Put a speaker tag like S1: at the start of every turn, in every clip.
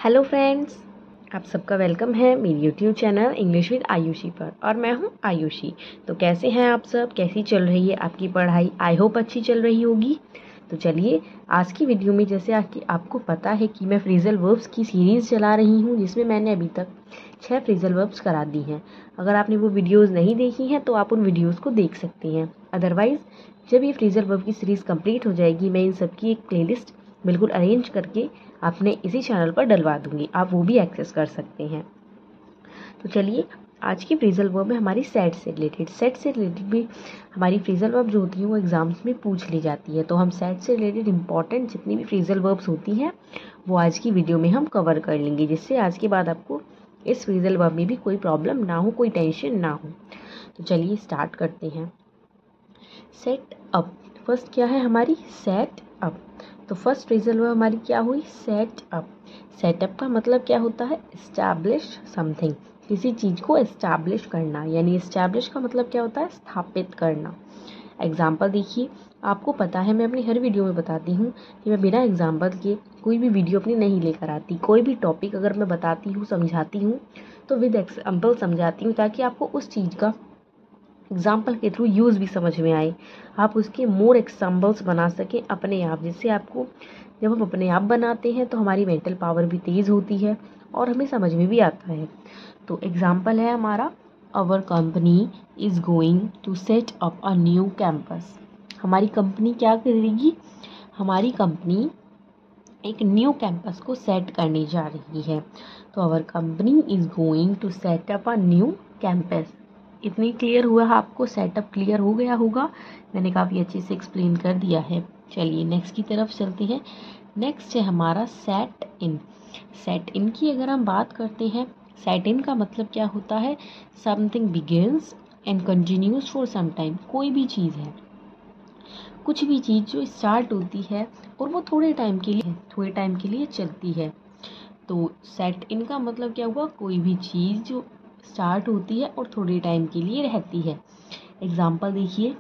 S1: Hello friends, आप सबका welcome है मेरी YouTube channel English with Ayushi पर। और मैं हूं आयुषी। तो कैसे हैं आप सब, कैसी चल रही है आपकी पढ़ाई? आई होप अच्छी चल रही होगी। तो चलिए आज की वीडियो में, जैसे आपको पता है कि मैं फ्रेजल वर्ब्स की सीरीज़ चला रही हूं, जिसमें मैंने अभी तक 6 फ्रेजल वर्ब्स करा दी हैं। अगर आपने वो वीडियोज़ नहीं देखी हैं तो आप उन वीडियोज़ को देख सकती हैं। अदरवाइज़ जब ये फ्रेजल वर्ब की सीरीज़ कंप्लीट हो जाएगी, मैं इन सब की एक प्लेलिस्ट बिल्कुल अरेंज करके आपने इसी चैनल पर डलवा दूंगी, आप वो भी एक्सेस कर सकते हैं। तो चलिए आज की फ्रेजल वर्ब में हमारी सेट से रिलेटेड भी हमारी फ्रेजल वर्ब जो होती है वो एग्जाम्स में पूछ ली जाती है। तो हम सेट से रिलेटेड इंपॉर्टेंट जितनी भी फ्रेजल वर्ब्स होती हैं वो आज की वीडियो में हम कवर कर लेंगे, जिससे आज के बाद आपको इस फ्रेजल वर्ब में भी कोई प्रॉब्लम ना हो, कोई टेंशन ना हो। तो चलिए स्टार्ट करते हैं। सेट अप, फर्स्ट क्या है हमारी? Set up. तो फर्स्ट फ्रेजल वर्ब हमारी क्या हुई? Set up. सेटअप का मतलब क्या होता है? एस्टैब्लिश समथिंग, किसी चीज़ को एस्टैब्लिश करना। यानी एस्टैब्लिश का मतलब क्या होता है? स्थापित करना। एग्जाम्पल देखिए, आपको पता है मैं अपनी हर वीडियो में बताती हूँ कि मैं बिना एग्जाम्पल के कोई भी वीडियो अपनी नहीं लेकर आती। कोई भी टॉपिक अगर मैं बताती हूँ, समझाती हूँ, तो विद एग्जाम्पल समझाती हूँ, ताकि आपको उस चीज़ का एग्जाम्पल के थ्रू यूज़ भी समझ में आए, आप उसके मोर एग्जाम्पल्स बना सकें अपने आप। जिससे आपको, जब हम अपने आप बनाते हैं तो हमारी मेंटल पावर भी तेज़ होती है और हमें समझ में भी आता है। तो एग्जाम्पल है हमारा, our company is going to set up a new campus. हमारी कंपनी क्या करेगी? हमारी कंपनी एक न्यू कैंपस को सेट करने जा रही है। तो our company is going to set up a new campus. इतनी क्लियर हुआ है आपको? सेटअप क्लियर हो गया होगा, मैंने काफ़ी अच्छे से एक्सप्लेन कर दिया है। चलिए नेक्स्ट की तरफ चलते हैं। नेक्स्ट है हमारा सेट इन। सेट इन की अगर हम बात करते हैं, सेट इन का मतलब क्या होता है? Something begins and continues for some time. कोई भी चीज़ है, कुछ भी चीज़ जो स्टार्ट होती है और वो थोड़े टाइम के लिए चलती है। तो सेट इन का मतलब क्या हुआ? कोई भी चीज़ जो स्टार्ट होती है और थोड़े टाइम के लिए रहती है। एग्जाम्पल देखिए,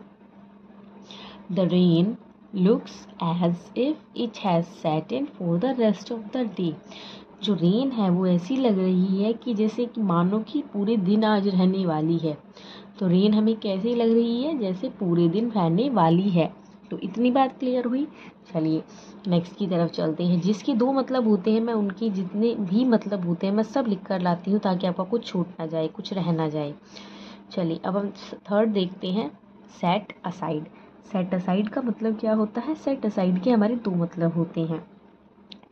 S1: the rain looks as if it has set in for the rest of the day. जो रेन है वो ऐसी लग रही है कि जैसे कि मानो कि पूरे दिन आज रहने वाली है। तो रेन हमें कैसी लग रही है? जैसे पूरे दिन रहने वाली है। तो इतनी बात क्लियर हुई। चलिए नेक्स्ट की तरफ चलते हैं। जिसके 2 मतलब होते हैं, मैं उनके जितने भी मतलब होते हैं मैं सब लिख कर लाती हूँ, ताकि आपका कुछ छूट ना जाए, कुछ रह ना जाए। चलिए अब हम थर्ड देखते हैं, सेट असाइड। सेट असाइड का मतलब क्या होता है? सेट असाइड के हमारे 2 मतलब होते हैं।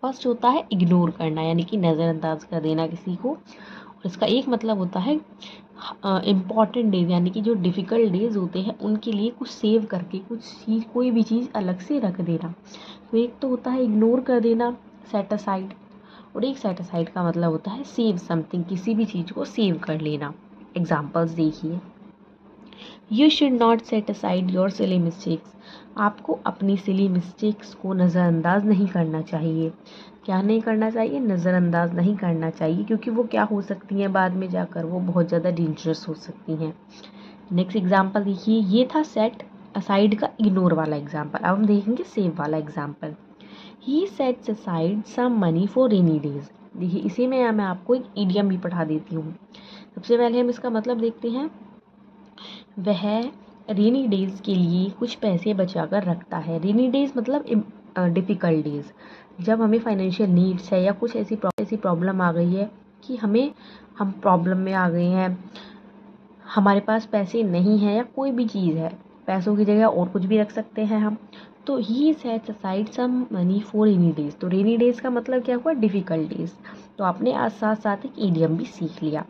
S1: फर्स्ट होता है इग्नोर करना, यानी कि नज़रअंदाज कर देना किसी को। और इसका एक मतलब होता है इम्पॉर्टेंट डेज, यानी कि जो डिफ़िकल्ट डेज होते हैं उनके लिए कुछ सेव करके, कुछ चीज़, कोई भी चीज़ अलग से रख देना। तो एक तो होता है इग्नोर कर देना, सेट असाइड। और एक सेट असाइड का मतलब होता है सेव समथिंग, किसी भी चीज़ को सेव कर लेना। एग्जाम्पल्स देखिए, you should not set aside your silly mistakes. आपको अपनी सिली मिस्टेक्स को नज़रअंदाज नहीं करना चाहिए। क्या नहीं करना चाहिए? नज़रअंदाज नहीं करना चाहिए, क्योंकि वो क्या हो सकती हैं बाद में जाकर? वो बहुत ज़्यादा डेंजरस हो सकती हैं। नेक्स्ट एग्जाम्पल देखिए, ये था सेट असाइड का इग्नोर वाला एग्जाम्पल। अब हम देखेंगे सेव वाला example. He sets aside some money for rainy days. देखिए इसी में मैं आपको एक ईडियम भी पढ़ा देती हूँ। सबसे पहले हम इसका मतलब देखते हैं। वह रेनी डेज के लिए कुछ पैसे बचा कर रखता है। रेनी डेज मतलब डिफ़िकल्ट डेज, जब हमें फाइनेंशियल नीड्स है या कुछ ऐसी प्रॉब्लम आ गई है कि हम प्रॉब्लम में आ गए हैं, हमारे पास पैसे नहीं हैं, या कोई भी चीज़ है, पैसों की जगह और कुछ भी रख सकते हैं हम। तो he sets aside some money for rainy days. तो रेनी डेज का मतलब क्या हुआ? Difficult days. तो आपने आज साथ साथ एक ईडियम भी सीख लिया।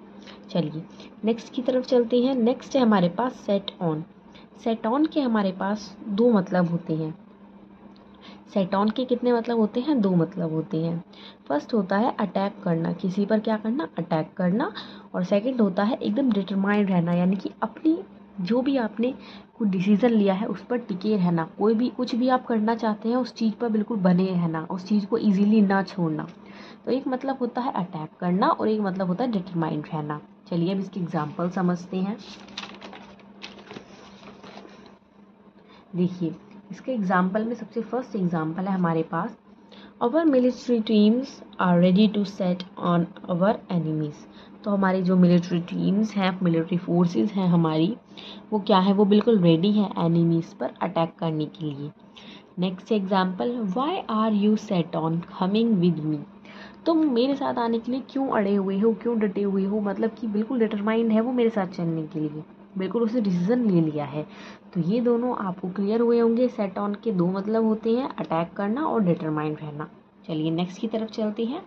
S1: चलिए नेक्स्ट की तरफ चलते हैं। नेक्स्ट है हमारे पास सेट ऑन। सेट ऑन के हमारे पास 2 मतलब होते हैं। सेट ऑन के कितने मतलब होते हैं? 2 मतलब होते हैं। फर्स्ट होता है अटैक करना, किसी पर क्या करना? अटैक करना। और सेकंड होता है एकदम डिटरमाइंड रहना, यानी कि अपनी जो भी आपने कुछ डिसीजन लिया है उस पर टिके रहना। कोई भी कुछ भी आप करना चाहते हैं उस चीज़ पर बिल्कुल बने रहना, उस चीज़ को ईजिली ना छोड़ना। तो एक मतलब होता है अटैक करना और एक मतलब होता है डिटरमाइंड रहना। चलिए अब इसके एग्जाम्पल समझते हैं। देखिए इसके एग्जाम्पल में सबसे फर्स्ट एग्जाम्पल है हमारे पास, our military teams are ready to set on our enemies. तो हमारी जो मिलिट्री टीम्स हैं, मिलिट्री फोर्सेस हैं हमारी, वो क्या है, वो बिल्कुल रेडी है एनिमीज पर अटैक करने के लिए। Next example, why are you set on coming with me. तुम मेरे साथ आने के लिए क्यों अड़े हुए हो, क्यों डटे हुए हो, मतलब कि बिल्कुल डिटरमाइंड है वो मेरे साथ चलने के लिए, बिल्कुल उसने डिसीजन ले लिया है। तो ये दोनों आपको क्लियर हुए होंगे। सेट ऑन के दो मतलब होते हैं, अटैक करना और डिटरमाइंड रहना। चलिए नेक्स्ट की तरफ चलते हैं।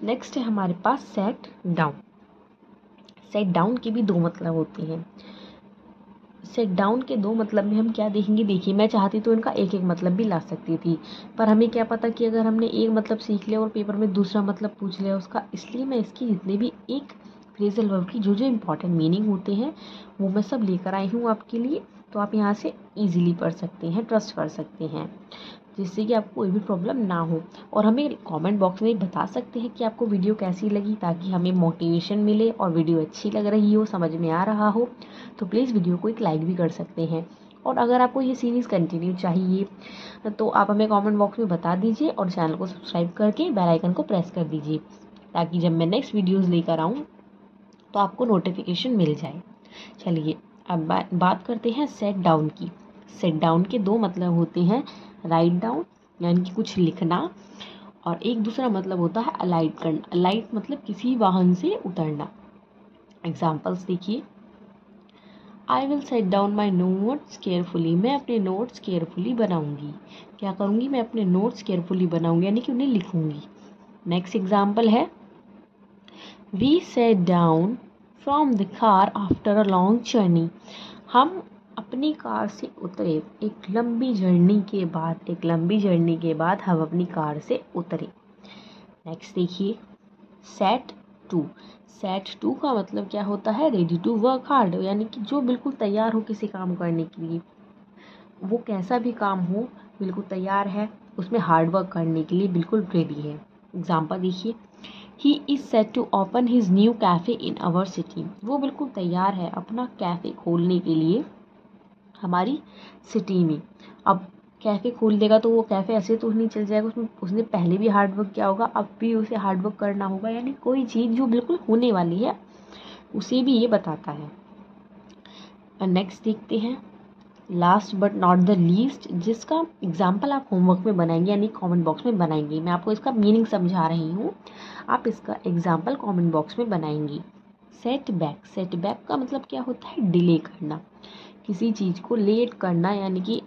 S1: नेक्स्ट है हमारे पास सेट डाउन। सेट डाउन के भी दो मतलब होते हैं। सेट डाउन के दो मतलब में हम क्या देखेंगे, देखिए मैं चाहती तो इनका एक एक मतलब भी ला सकती थी, पर हमें क्या पता कि अगर हमने एक मतलब सीख लिया और पेपर में दूसरा मतलब पूछ लिया उसका, इसलिए मैं इसकी जितने भी एक फ्रेजल वर्ब की जो जो इम्पॉर्टेंट मीनिंग होते हैं वो मैं सब लेकर आई हूँ आपके लिए। तो आप यहाँ से ईजिली पढ़ सकते हैं, ट्रस्ट कर सकते हैं, जिससे कि आपको कोई भी प्रॉब्लम ना हो। और हमें कमेंट बॉक्स में बता सकते हैं कि आपको वीडियो कैसी लगी, ताकि हमें मोटिवेशन मिले, और वीडियो अच्छी लग रही हो, समझ में आ रहा हो तो प्लीज़ वीडियो को एक लाइक भी कर सकते हैं। और अगर आपको ये सीरीज़ कंटिन्यू चाहिए तो आप हमें कमेंट बॉक्स में बता दीजिए, और चैनल को सब्सक्राइब करके बेल आइकन को प्रेस कर दीजिए, ताकि जब मैं नेक्स्ट वीडियोज़ लेकर आऊँ तो आपको नोटिफिकेशन मिल जाए। चलिए अब बात करते हैं सेट डाउन की। सेट डाउन के दो मतलब होते हैं, राइट डाउन यानी कि कुछ लिखना, और एक दूसरा मतलब होता है अलाइट करना। अलाइट मतलब किसी वाहन से उतरना। एग्जाम्पल्स देखिए, I will set down my notes carefully. मैं अपने नोट्स केयरफुली बनाऊंगी। क्या करूंगी, मैं अपने नोट्स केयरफुली बनाऊंगी यानी कि उन्हें लिखूंगी। नेक्स्ट एग्जाम्पल है, we set down from the car after a long journey. हम अपनी कार से उतरे एक लंबी जर्नी के बाद हम अपनी कार से उतरे। नेक्स्ट देखिए, सेट टू। सेट टू का मतलब क्या होता है, रेडी टू वर्क हार्ड, यानी कि जो बिल्कुल तैयार हो किसी काम करने के लिए, वो कैसा भी काम हो बिल्कुल तैयार है, उसमें हार्ड वर्क करने के लिए बिल्कुल रेडी है। एग्जाम्पल देखिए, he is set to open his new cafe in our city. वो बिल्कुल तैयार है अपना कैफ़े खोलने के लिए हमारी सिटी में। अब कैफ़े खोल देगा तो वो कैफ़े ऐसे तो नहीं चल जाएगा, उसमें उसने पहले भी हार्ड वर्क किया होगा, अब भी उसे हार्ड वर्क करना होगा, यानी कोई चीज़ जो बिल्कुल होने वाली है उसे भी ये बताता है। नेक्स्ट देखते हैं, last but not the least, जिसका एग्जाम्पल आप होमवर्क में बनाएंगे यानी कमेंट बॉक्स में बनाएंगे। मैं आपको इसका मीनिंग समझा रही हूँ, आप इसका एग्जाम्पल कमेंट बॉक्स में बनाएंगी। Set back. सेट बैक का मतलब क्या होता है, डिले करना, किसी चीज़ को लेट करना, यानी कि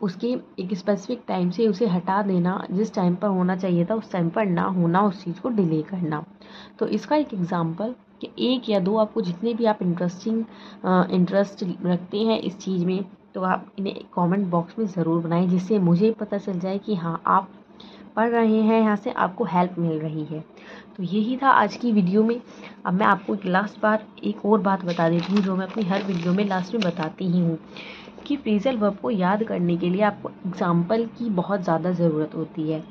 S1: उसके एक स्पेसिफिक टाइम से उसे हटा देना, जिस टाइम पर होना चाहिए था उस टाइम पर ना होना, उस चीज़ को डिले करना। तो इसका एक एग्जाम्पल कि एक या दो आपको जितने भी आप इंटरेस्ट रखते हैं इस चीज़ में, तो आप इन्हें कमेंट बॉक्स में ज़रूर बनाएं, जिससे मुझे पता चल जाए कि हाँ आप पढ़ रहे हैं, यहाँ से आपको हेल्प मिल रही है। तो यही था आज की वीडियो में। अब मैं आपको एक लास्ट बार एक और बात बता देती हूँ, जो मैं अपनी हर वीडियो में लास्ट में बताती ही हूँ, कि फ्रेजल वर्ब को याद करने के लिए आपको एग्जाम्पल की बहुत ज़्यादा ज़रूरत होती है।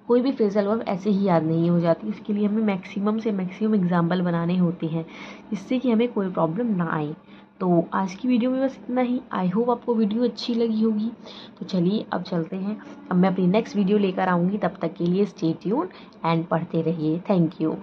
S1: कोई भी फ्रेजल वर्ब ऐसे ही याद नहीं हो जाती, इसके लिए हमें मैक्सिमम से मैक्सिमम एग्जाम्पल बनाने होते हैं, जिससे कि हमें कोई प्रॉब्लम ना आए। तो आज की वीडियो में बस इतना ही। आई होप आपको वीडियो अच्छी लगी होगी। तो चलिए अब चलते हैं, अब मैं अपनी नेक्स्ट वीडियो लेकर आऊँगी। तब तक के लिए स्टे ट्यून्ड एंड पढ़ते रहिए। Thank you.